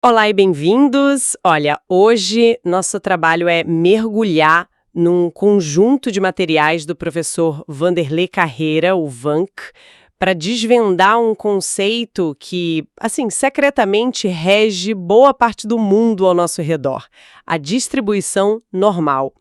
Olá e bem-vindos! Olha, hoje nosso trabalho é mergulhar num conjunto de materiais do professor Vanderlei Carreira, o Vanc, para desvendar um conceito que, assim, secretamente rege boa parte do mundo ao nosso redor: a distribuição normal.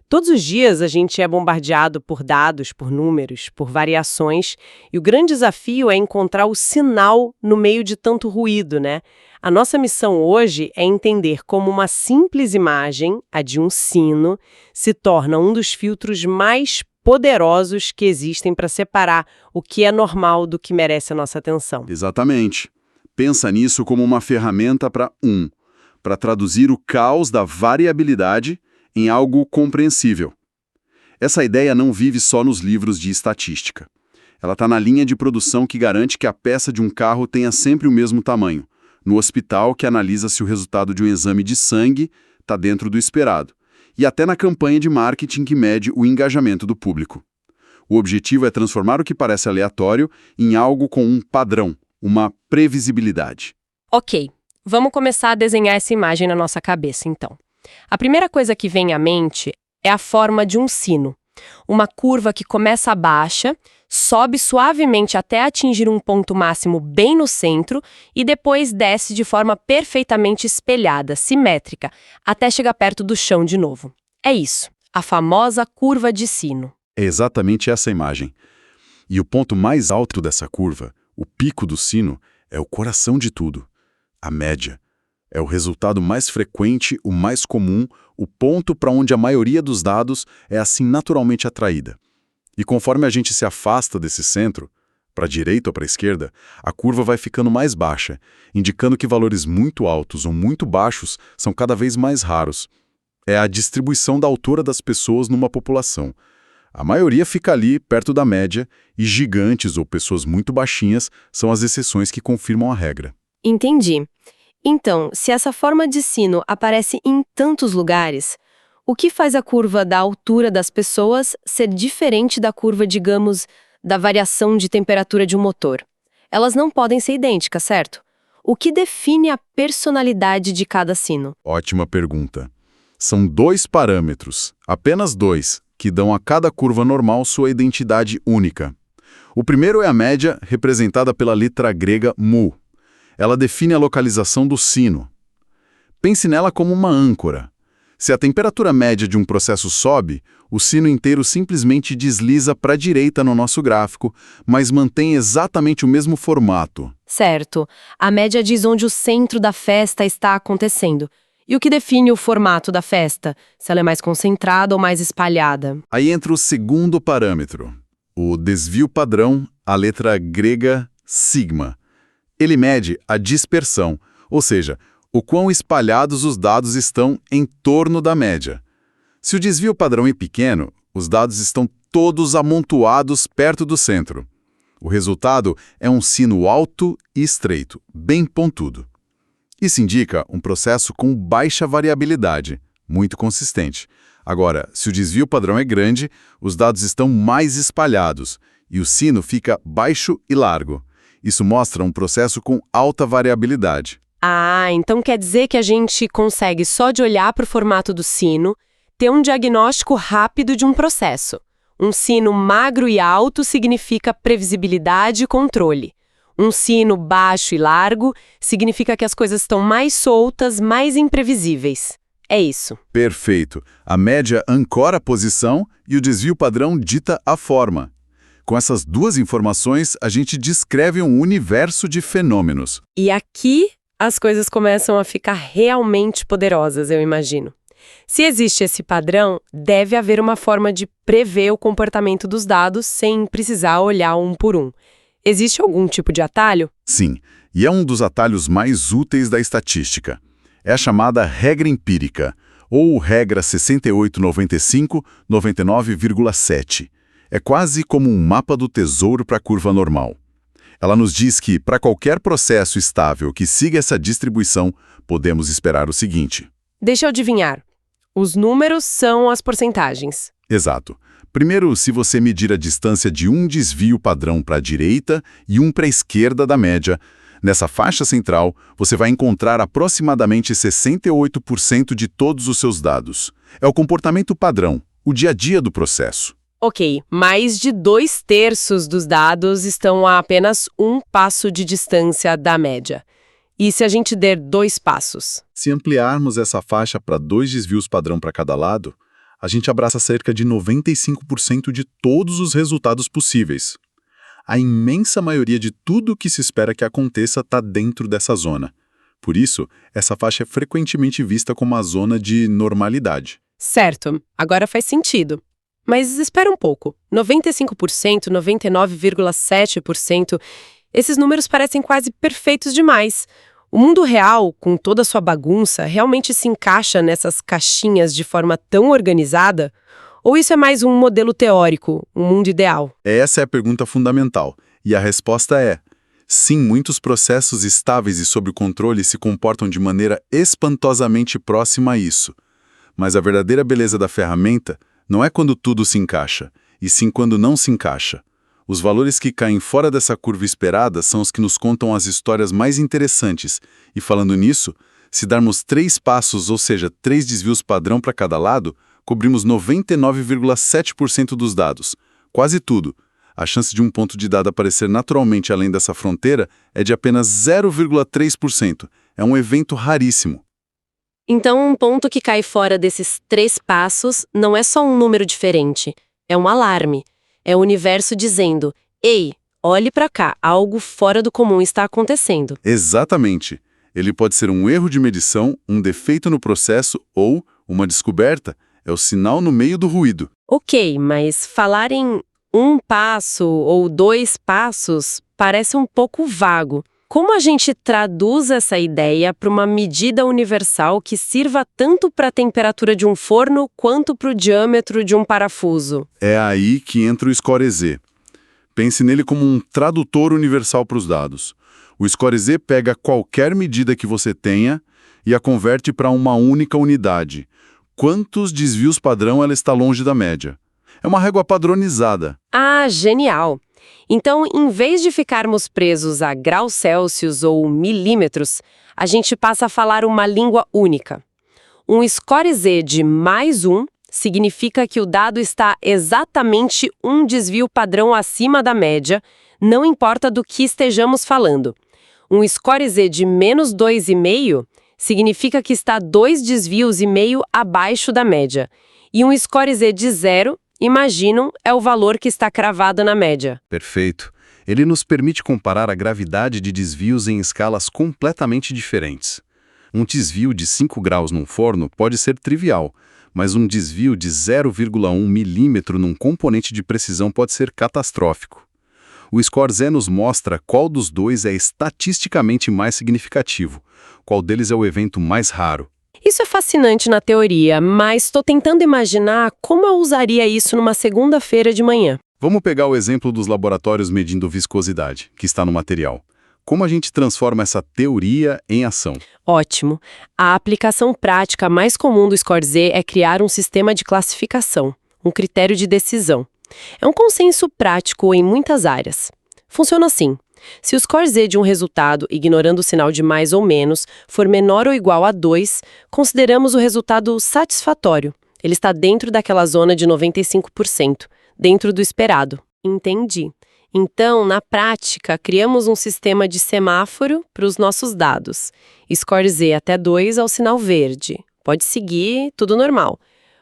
Todos os dias a gente é bombardeado por dados, por números, por variações, e o grande desafio é encontrar o sinal no meio de tanto ruído, né? A nossa missão hoje é entender como uma simples imagem, a de um sino, se torna um dos filtros mais poderosos que existem para separar o que é normal do que merece a nossa atenção. Exatamente. Pensa nisso como uma ferramenta para traduzir o caos da variabilidade em algo compreensível. Essa ideia não vive só nos livros de estatística. Ela está na linha de produção que garante que a peça de um carro tenha sempre o mesmo tamanho, no hospital que analisa se o resultado de um exame de sangue está dentro do esperado, e até na campanha de marketing que mede o engajamento do público. O objetivo é transformar o que parece aleatório em algo com um padrão, uma previsibilidade. Ok, vamos começar a desenhar essa imagem na nossa cabeça, então. A primeira coisa que vem à mente é a forma de um sino. Uma curva que começa baixa, sobe suavemente até atingir um ponto máximo bem no centro e depois desce de forma perfeitamente espelhada, simétrica, até chegar perto do chão de novo. É isso, a famosa curva de sino. É exatamente essa imagem. E o ponto mais alto dessa curva, o pico do sino, é o coração de tudo, a média. É o resultado mais frequente, o mais comum, o ponto para onde a maioria dos dados é assim naturalmente atraída. E conforme a gente se afasta desse centro, para a direita ou para a esquerda, a curva vai ficando mais baixa, indicando que valores muito altos ou muito baixos são cada vez mais raros. É a distribuição da altura das pessoas numa população. A maioria fica ali, perto da média, e gigantes ou pessoas muito baixinhas são as exceções que confirmam a regra. Entendi. Então, se essa forma de sino aparece em tantos lugares, o que faz a curva da altura das pessoas ser diferente da curva, digamos, da variação de temperatura de um motor? Elas não podem ser idênticas, certo? O que define a personalidade de cada sino? Ótima pergunta. São dois parâmetros, apenas dois, que dão a cada curva normal sua identidade única. O primeiro é a média, representada pela letra grega mu. Ela define a localização do sino. Pense nela como uma âncora. Se a temperatura média de um processo sobe, o sino inteiro simplesmente desliza para a direita no nosso gráfico, mas mantém exatamente o mesmo formato. Certo. A média diz onde o centro da festa está acontecendo. E o que define o formato da festa? Se ela é mais concentrada ou mais espalhada? Aí entra o segundo parâmetro, o desvio padrão, a letra grega sigma. Ele mede a dispersão, ou seja, o quão espalhados os dados estão em torno da média. Se o desvio padrão é pequeno, os dados estão todos amontoados perto do centro. O resultado é um sino alto e estreito, bem pontudo. Isso indica um processo com baixa variabilidade, muito consistente. Agora, se o desvio padrão é grande, os dados estão mais espalhados e o sino fica baixo e largo. Isso mostra um processo com alta variabilidade. Ah, então quer dizer que a gente consegue, só de olhar para o formato do sino, ter um diagnóstico rápido de um processo. Um sino magro e alto significa previsibilidade e controle. Um sino baixo e largo significa que as coisas estão mais soltas, mais imprevisíveis. É isso. Perfeito. A média ancora a posição e o desvio padrão dita a forma. Com essas duas informações, a gente descreve um universo de fenômenos. E aqui as coisas começam a ficar realmente poderosas, eu imagino. Se existe esse padrão, deve haver uma forma de prever o comportamento dos dados sem precisar olhar um por um. Existe algum tipo de atalho? Sim, e é um dos atalhos mais úteis da estatística. É a chamada regra empírica, ou regra 6895/99,7. É quase como um mapa do tesouro para a curva normal. Ela nos diz que, para qualquer processo estável que siga essa distribuição, podemos esperar o seguinte. Deixa eu adivinhar. Os números são as porcentagens. Exato. Primeiro, se você medir a distância de um desvio padrão para a direita e um para a esquerda da média, Nessa faixa central, você vai encontrar aproximadamente 68% de todos os seus dados. É o comportamento padrão, o dia a dia do processo. Ok, mais de 2/3 dos dados estão a apenas um passo de distância da média. E se a gente der 2 passos? Se ampliarmos essa faixa para 2 desvios padrão para cada lado, a gente abraça cerca de 95% de todos os resultados possíveis. A imensa maioria de tudo o que se espera que aconteça está dentro dessa zona. Por isso, essa faixa é frequentemente vista como a zona de normalidade. Certo, agora faz sentido. Mas espera um pouco. 95%, 99,7%, esses números parecem quase perfeitos demais. O mundo real, com toda a sua bagunça, realmente se encaixa nessas caixinhas de forma tão organizada? Ou isso é mais um modelo teórico, um mundo ideal? Essa é a pergunta fundamental. E a resposta é: sim, muitos processos estáveis e sob controle se comportam de maneira espantosamente próxima a isso. Mas a verdadeira beleza da ferramenta não é quando tudo se encaixa, e sim quando não se encaixa. Os valores que caem fora dessa curva esperada são os que nos contam as histórias mais interessantes. E falando nisso, se darmos 3 passos, ou seja, 3 desvios padrão para cada lado, cobrimos 99,7% dos dados. Quase tudo. A chance de um ponto de dado aparecer naturalmente além dessa fronteira é de apenas 0,3%. É um evento raríssimo. Então, um ponto que cai fora desses 3 passos não é só um número diferente, é um alarme. É o universo dizendo: ei, olhe para cá, algo fora do comum está acontecendo. Exatamente. Ele pode ser um erro de medição, um defeito no processo ou uma descoberta. É o sinal no meio do ruído. Ok, mas falar em 1 passo ou 2 passos parece um pouco vago. Como a gente traduz essa ideia para uma medida universal que sirva tanto para a temperatura de um forno quanto para o diâmetro de um parafuso? É aí que entra o Score-Z. Pense nele como um tradutor universal para os dados. O Score-Z pega qualquer medida que você tenha e a converte para uma única unidade. Quantos desvios padrão ela está longe da média? É uma régua padronizada. Ah, genial! Então, em vez de ficarmos presos a graus Celsius ou milímetros, a gente passa a falar uma língua única. Um Score-Z de +1 significa que o dado está exatamente um desvio padrão acima da média, não importa do que estejamos falando. Um Score-Z de -2,5 significa que está 2 desvios e meio abaixo da média. E um Score-Z de 0, imaginam, é o valor que está cravado na média. Perfeito. Ele nos permite comparar a gravidade de desvios em escalas completamente diferentes. Um desvio de 5 graus num forno pode ser trivial, mas um desvio de 0,1 milímetro num componente de precisão pode ser catastrófico. O Score-Z nos mostra qual dos dois é estatisticamente mais significativo, qual deles é o evento mais raro. Isso é fascinante na teoria, mas estou tentando imaginar como eu usaria isso numa segunda-feira de manhã. Vamos pegar o exemplo dos laboratórios medindo viscosidade, que está no material. Como a gente transforma essa teoria em ação? Ótimo. A aplicação prática mais comum do Score-Z é criar um sistema de classificação, um critério de decisão. É um consenso prático em muitas áreas. Funciona assim. Se o Score-Z de um resultado, ignorando o sinal de mais ou menos, for menor ou igual a 2, consideramos o resultado satisfatório. Ele está dentro daquela zona de 95%, dentro do esperado. Entendi. Então, na prática, criamos um sistema de semáforo para os nossos dados. Score-Z até 2 ao sinal verde. Pode seguir, tudo normal.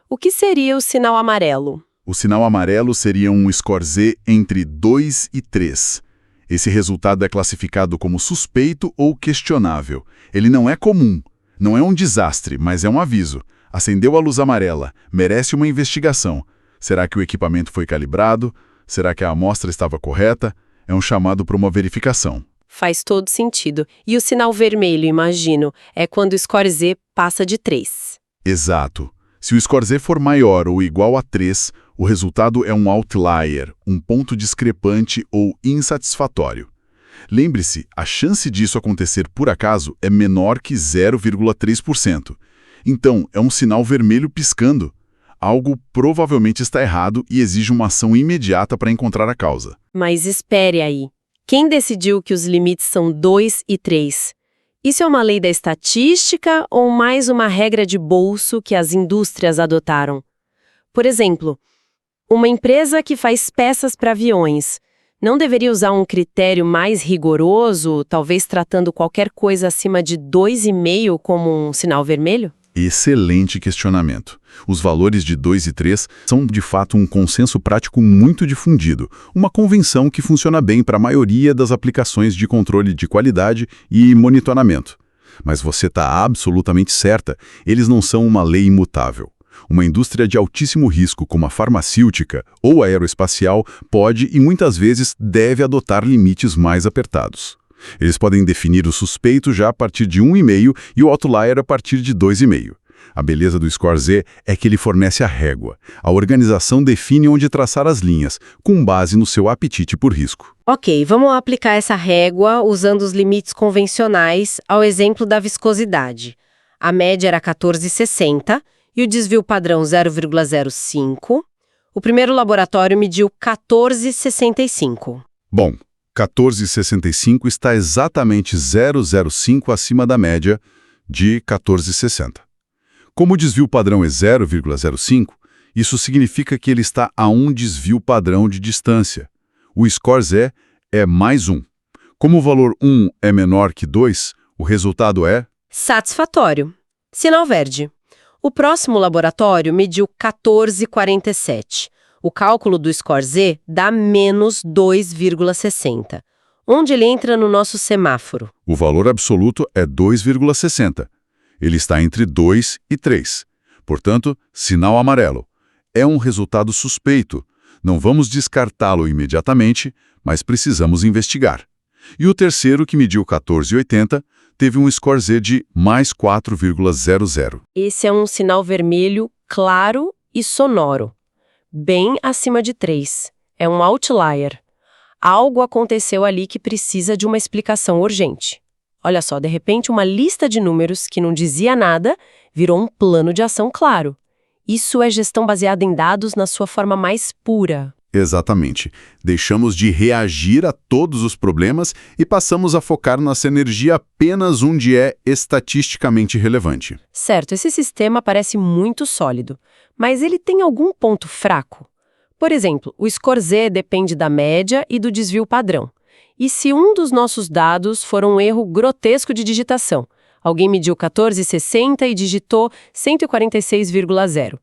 O que seria o sinal amarelo? O sinal amarelo seria um Score-Z entre 2 e 3. Esse resultado é classificado como suspeito ou questionável. Ele não é comum, não é um desastre, mas é um aviso. Acendeu a luz amarela, merece uma investigação. Será que o equipamento foi calibrado? Será que a amostra estava correta? É um chamado para uma verificação. Faz todo sentido. E o sinal vermelho, imagino, é quando o Score-Z passa de 3. Exato. Se o Score-Z for maior ou igual a 3, o resultado é um outlier, um ponto discrepante ou insatisfatório. Lembre-se, a chance disso acontecer por acaso é menor que 0,3%. Então, é um sinal vermelho piscando. Algo provavelmente está errado e exige uma ação imediata para encontrar a causa. Mas espere aí. Quem decidiu que os limites são 2 e 3? Isso é uma lei da estatística ou mais uma regra de bolso que as indústrias adotaram? Por exemplo, uma empresa que faz peças para aviões não deveria usar um critério mais rigoroso, talvez tratando qualquer coisa acima de 2,5 como um sinal vermelho? Excelente questionamento. Os valores de 2 e 3 são, de fato, um consenso prático muito difundido, uma convenção que funciona bem para a maioria das aplicações de controle de qualidade e monitoramento. Mas você está absolutamente certa, eles não são uma lei imutável. Uma indústria de altíssimo risco, como a farmacêutica ou aeroespacial, pode e muitas vezes deve adotar limites mais apertados. Eles podem definir o suspeito já a partir de 1,5 e o outlier a partir de 2,5. A beleza do Score Z é que ele fornece a régua. A organização define onde traçar as linhas, com base no seu apetite por risco. Ok, vamos aplicar essa régua usando os limites convencionais ao exemplo da viscosidade. A média era 14,60 e o desvio padrão 0,05. O primeiro laboratório mediu 14,65. Bom, 14,65 está exatamente 0,05 acima da média de 14,60. Como o desvio padrão é 0,05, isso significa que ele está a um desvio padrão de distância. O score Z é mais 1. Como o valor 1 é menor que 2, o resultado é satisfatório. Sinal verde. O próximo laboratório mediu 14,47. O cálculo do score Z dá menos 2,60. Onde ele entra no nosso semáforo? O valor absoluto é 2,60. Ele está entre 2 e 3. Portanto, sinal amarelo. É um resultado suspeito. Não vamos descartá-lo imediatamente, mas precisamos investigar. E o terceiro, que mediu 14,80, teve um score Z de mais 4,00. Esse é um sinal vermelho claro e sonoro. Bem acima de 3. É um outlier. Algo aconteceu ali que precisa de uma explicação urgente. Olha só, de repente uma lista de números que não dizia nada virou um plano de ação claro. Isso é gestão baseada em dados na sua forma mais pura. Exatamente. Deixamos de reagir a todos os problemas e passamos a focar nossa energia apenas onde é estatisticamente relevante. Certo, esse sistema parece muito sólido, mas ele tem algum ponto fraco? Por exemplo, o score Z depende da média e do desvio padrão. E se um dos nossos dados for um erro grotesco de digitação? Alguém mediu 14,60 e digitou 146,0.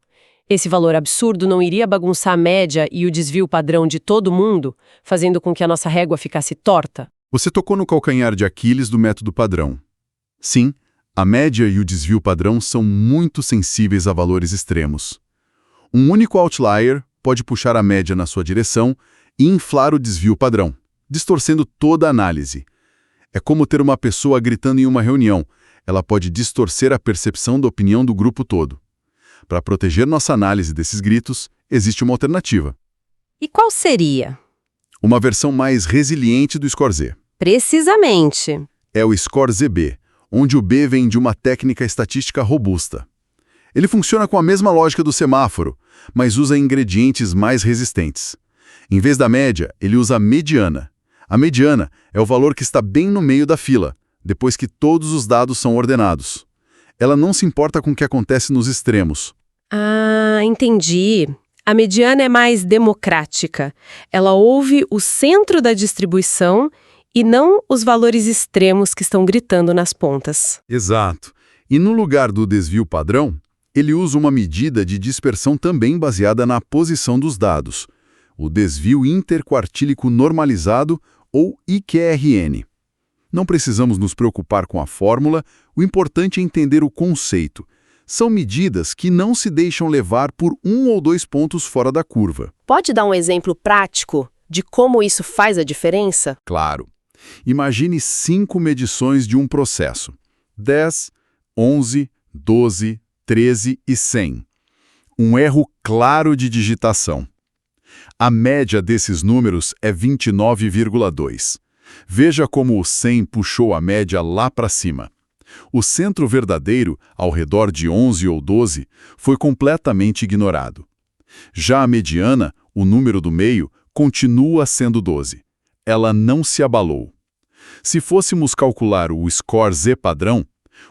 Esse valor absurdo não iria bagunçar a média e o desvio padrão de todo mundo, fazendo com que a nossa régua ficasse torta? Você tocou no calcanhar de Aquiles do método padrão. Sim, a média e o desvio padrão são muito sensíveis a valores extremos. Um único outlier pode puxar a média na sua direção e inflar o desvio padrão, distorcendo toda a análise. É como ter uma pessoa gritando em uma reunião. Ela pode distorcer a percepção da opinião do grupo todo. Para proteger nossa análise desses gritos, existe uma alternativa. E qual seria? Uma versão mais resiliente do Score Z. Precisamente. É o Score ZB, onde o B vem de uma técnica estatística robusta. Ele funciona com a mesma lógica do semáforo, mas usa ingredientes mais resistentes. Em vez da média, ele usa a mediana. A mediana é o valor que está bem no meio da fila, depois que todos os dados são ordenados. Ela não se importa com o que acontece nos extremos. Ah, entendi. A mediana é mais democrática. Ela ouve o centro da distribuição e não os valores extremos que estão gritando nas pontas. Exato. E no lugar do desvio padrão, ele usa uma medida de dispersão também baseada na posição dos dados, o desvio interquartílico normalizado, ou IQRN. Não precisamos nos preocupar com a fórmula, o importante é entender o conceito. São medidas que não se deixam levar por 1 ou 2 pontos fora da curva. Pode dar um exemplo prático de como isso faz a diferença? Claro. Imagine 5 medições de um processo. 10, 11, 12, 13 e 100. Um erro claro de digitação. A média desses números é 29,2. Veja como o 100 puxou a média lá para cima. O centro verdadeiro, ao redor de 11 ou 12, foi completamente ignorado. Já a mediana, o número do meio, continua sendo 12. ela não se abalou. Se fôssemos calcular o score Z padrão,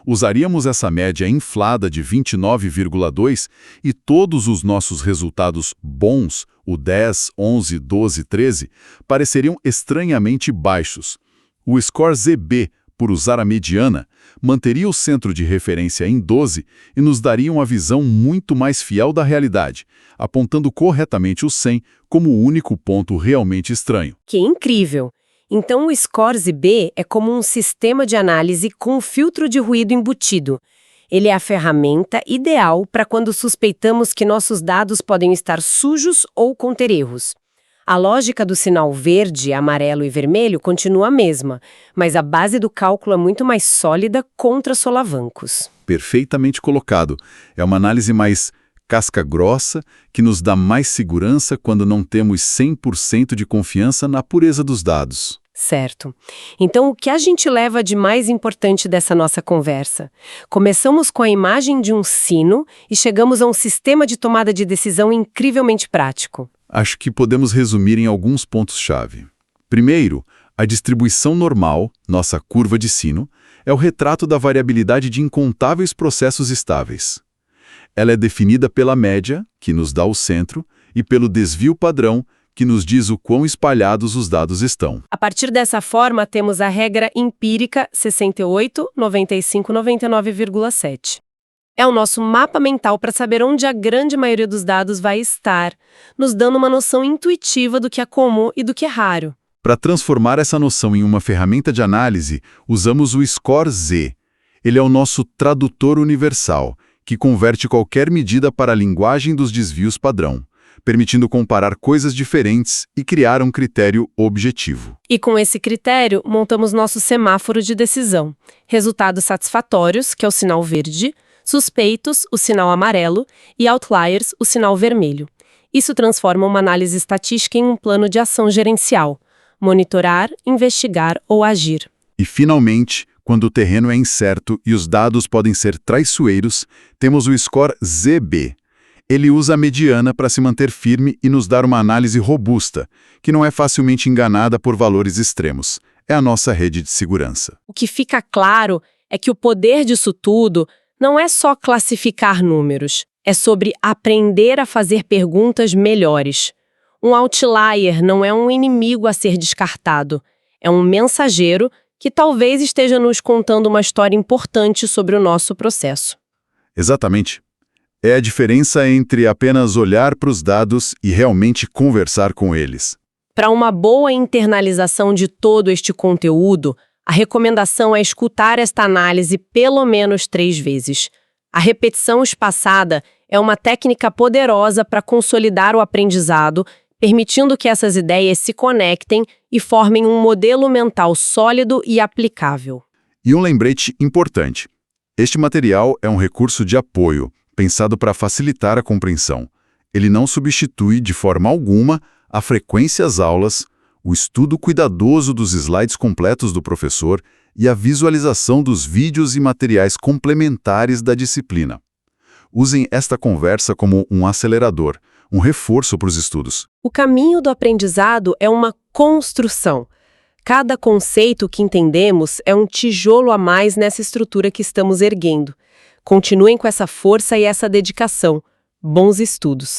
usaríamos essa média inflada de 29,2 e todos os nossos resultados bons, o 10, 11, 12, 13, pareceriam estranhamente baixos. O score ZB, por usar a mediana, manteria o centro de referência em 12 e nos daria uma visão muito mais fiel da realidade, apontando corretamente o 100 como o único ponto realmente estranho. Que incrível! Então o score ZB é como um sistema de análise com um filtro de ruído embutido. Ele é a ferramenta ideal para quando suspeitamos que nossos dados podem estar sujos ou conter erros. A lógica do sinal verde, amarelo e vermelho continua a mesma, mas a base do cálculo é muito mais sólida contra solavancos. Perfeitamente colocado. É uma análise mais casca grossa, que nos dá mais segurança quando não temos 100% de confiança na pureza dos dados. Certo. Então, o que a gente leva de mais importante dessa nossa conversa? Começamos com a imagem de um sino e chegamos a um sistema de tomada de decisão incrivelmente prático. Acho que podemos resumir em alguns pontos-chave. Primeiro, a distribuição normal, nossa curva de sino, é o retrato da variabilidade de incontáveis processos estáveis. Ela é definida pela média, que nos dá o centro, e pelo desvio padrão, que nos diz o quão espalhados os dados estão. A partir dessa forma, temos a regra empírica 68, 95, 99,7. É o nosso mapa mental para saber onde a grande maioria dos dados vai estar, nos dando uma noção intuitiva do que é comum e do que é raro. Para transformar essa noção em uma ferramenta de análise, usamos o Score Z. Ele é o nosso tradutor universal, que converte qualquer medida para a linguagem dos desvios padrão, permitindo comparar coisas diferentes e criar um critério objetivo. E com esse critério, montamos nosso semáforo de decisão. Resultados satisfatórios, que é o sinal verde, suspeitos, o sinal amarelo, e outliers, o sinal vermelho. Isso transforma uma análise estatística em um plano de ação gerencial: monitorar, investigar ou agir. E, finalmente, quando o terreno é incerto e os dados podem ser traiçoeiros, temos o Score ZB. Ele usa a mediana para se manter firme e nos dar uma análise robusta, que não é facilmente enganada por valores extremos. É a nossa rede de segurança. O que fica claro é que o poder disso tudo não é só classificar números, é sobre aprender a fazer perguntas melhores. Um outlier não é um inimigo a ser descartado, é um mensageiro que talvez esteja nos contando uma história importante sobre o nosso processo. Exatamente. É a diferença entre apenas olhar para os dados e realmente conversar com eles. Para uma boa internalização de todo este conteúdo, a recomendação é escutar esta análise pelo menos 3 vezes. A repetição espaçada é uma técnica poderosa para consolidar o aprendizado, permitindo que essas ideias se conectem e formem um modelo mental sólido e aplicável. E um lembrete importante. Este material é um recurso de apoio, pensado para facilitar a compreensão. Ele não substitui de forma alguma a frequência às aulas, o estudo cuidadoso dos slides completos do professor e a visualização dos vídeos e materiais complementares da disciplina. Usem esta conversa como um acelerador, um reforço para os estudos. O caminho do aprendizado é uma construção. Cada conceito que entendemos é um tijolo a mais nessa estrutura que estamos erguendo. Continuem com essa força e essa dedicação. Bons estudos!